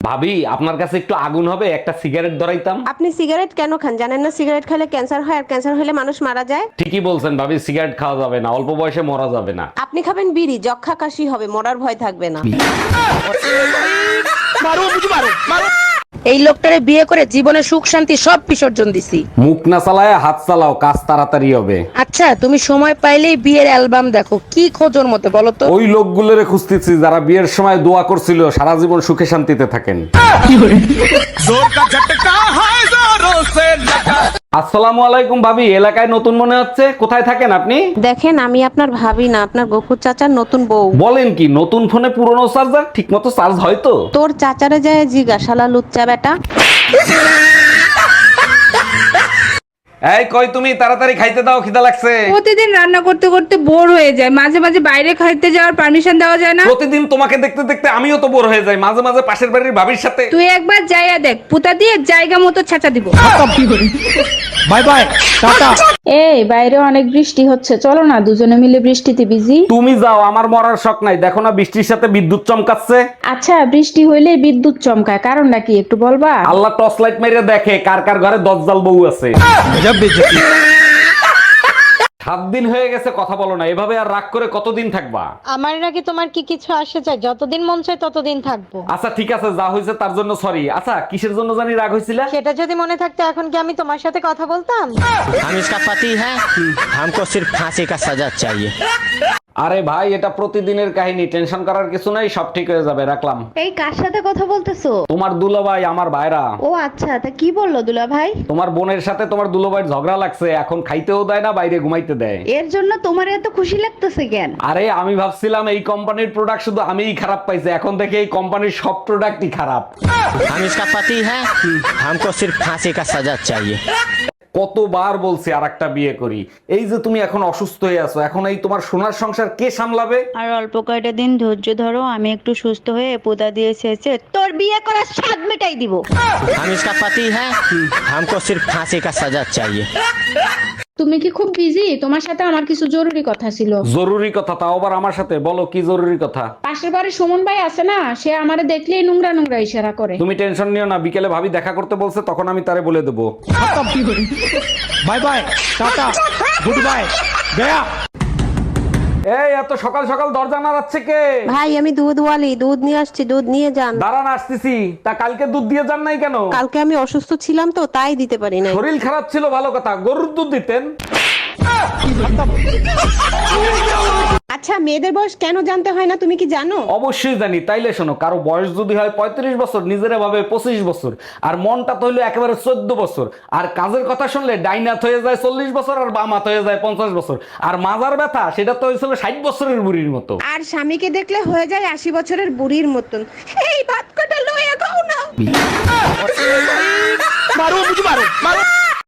ভাবি আপনার কাছে একটু আগুন হবে, একটা সিগারেট ধরাইতাম। আপনি সিগারেট কেন খান জানেন না? সিগারেট খেলে ক্যান্সার হয়, আর ক্যান্সার হলে মানুষ মারা যায়। ঠিকই বলছেন ভাবি, সিগারেট খাওয়া যাবে না, অল্প বয়সে মরা যাবে না। আপনি খাবেন বিড়ি, যক্ষা কাশি হবে, মরার ভয় থাকবে না। এই লোকটারে বিয়ে করে জীবনে সুখ শান্তি সব বিসর্জন দিছি। মুখ না চালায় হাত চালাও, কাজ তাড়াতাড়ি হবে। আচ্ছা, তুমি সময় পাইলেই বিয়ের অ্যালবাম দেখো, কি খোঁজোর মতো বলো তো? ওই লোকগুলোরে খুঁজতেছি যারা বিয়ের সময় দোয়া করছিল সারা জীবন সুখে শান্তিতে থাকেন। আসসালামু আলাইকুম ভাবি, এলাকায় নতুন মনে হচ্ছে, কোথায় থাকেন আপনি? দেখেন, আমি আপনার ভাবি না, আপনার গফুর চাচার নতুন বউ। বলেন কি, নতুন ফোনে পুরনো চার্জার ঠিক মতো চার্জ হয় তো? তোর চাচারে যায় জিগা, শালা লুচ্চা বেটা। এই কই তুমি, তাড়াতাড়ি খাইতে দাও, খিদা লাগছে। প্রতিদিন রান্না করতে করতে বোর হয়ে যায়, মাঝে মাঝে বাইরে খাইতে যাওয়ার পারমিশন দেওয়া যায় না? প্রতিদিন তোমাকে দেখতে দেখতে আমিও তো বোর হয়ে যাই, মাঝে মাঝে পাশের বাড়ির ভাবির সাথে। তুই একবার যাইয়া দেখ, পুতা দিয়ে জায়গা মতো ছাঁচা দিব। Bye bye, tata. এই বাইরে অনেক বৃষ্টি হচ্ছে, চলো না দুজনে মিলে বৃষ্টিতে ভিজি। তুমি যাও, আমার মরার শখ নাই, দেখো না বৃষ্টির সাথে বিদ্যুৎ চমকাচ্ছে। আচ্ছা, বৃষ্টি হইলে বিদ্যুৎ চমকায়, কারণটা কি একটু বলবা? আল্লাহ টর্চ লাইট মেরে দেখে কার কার ঘরে দজ্জাল বউ আছে। 7 দিন হয়ে গেছে কথা বলো না, এভাবে আর রাগ করে কতদিন থাকবা? আমার নাকি তোমার কি কিছু আসে চাই? যতদিন মন চায় ততদিন থাকবো। আচ্ছা ঠিক আছে, যা হয়েছে তার জন্য সরি। আচ্ছা কিসের জন্য জানি রাগ হয়েছিল? সেটা যদি মনে থাকতো এখন কি আমি তোমার সাথে কথা বলতাম? हम इसका पति है, हमको सिर्फ फांसी का सजा चाहिए। আরে ভাই, এটা প্রতিদিনের কাহিনী, টেনশন করার কিছু নাই, সব ঠিক হয়ে যাবে, রাখলাম। এই কার সাথে কথা বলতেছো? তোমার দুলাভাই, আমার ভাইরা। ও আচ্ছা, তা কি বললো দুলা ভাই? তোমার বোনের সাথে তোমার দুলাভাইয়ের ঝগড়া লাগছে, এখন খাইতেও দেয় না, বাইরে ঘুমাইতে দেয়। এর জন্য তোমার এত খুশি লাগতেছে কেন? আরে আমি ভাবছিলাম এই কোম্পানির প্রোডাক্ট শুধু আমিই খারাপ পাইছি, এখন দেখে এই কোম্পানির সব প্রোডাক্টই খারাপ। हम इसका पति है, हमको सिर्फ फांसी का सजा चाहिए। কতবার বলছি আর একটা বিয়ে করি, এই যে তুমি এখন অসুস্থ হয়ে আছো, এখন এই তোমার সোনার সংসার কে সামলাবে? আর অল্প কয়টা দিন ধৈর্য ধরো, আমি একটু সুস্থ হয়ে পুতা দিয়ে শেষে তোর বিয়ে করার স্বাদ মেটাই দিব। हम इसका पति है, हमको सिर्फ फांसी का सजा चाहिए। তুমি কি খুব বিজি? তোমার সাথে আমার কিছু জরুরি কথা ছিল। জরুরি কথা? তাও আবার আমার সাথে? বলো কি জরুরি কথা। পাশের বাড়ির সুমন ভাই আছে না, সে আমারে দেখলেই নোংরা নোংরা ইশারা করে। তুমি টেনশন নিও না, বিকেলে ভাবি দেখা করতে বলছে, তখন আমি তারে বলে দেবো। Bye bye, tata, good bye, Gaya. এই এত সকাল সকাল দরজা নাড়াচ্ছে কে? ভাই, আমি দুধ ওয়ালি, দুধ নিয়ে আসছি, দুধ নিয়ে যান। দাঁড়ান আসতেছি। তা কালকে দুধ দিয়ে যান নাই কেন? কালকে আমি অসুস্থ ছিলাম তো, তাই দিতে পারি নাই। শরীর খারাপ ছিল ভালো কথা, গরুর দুধ দিতেন। আচ্ছা, মেয়েদের বয়স কেন জানতে হয় না তুমি কি জানো? অবশ্যই জানি, তাইলে শোনো, কারো বয়স যদি হয় 35 বছর, নিজেরা ভাবে 25 বছর, আর মনটা তো হইলো একেবারে 14 বছর, আর কাজের কথা শুনলে ডাইনাত হয়ে যায় 40 বছর, আর বাম হাত হয়ে যায় 50 বছর, আর মাজার ব্যথা সেটা তো হয়েছিল 60 বছরের বুড়ির মতো। আর স্বামীকে দেখলে হয়ে যায় 80 বছরের বুড়ির মতন। এই ভাত কটা লইয়া গাও না। মারো বুঝি, মারো মারো।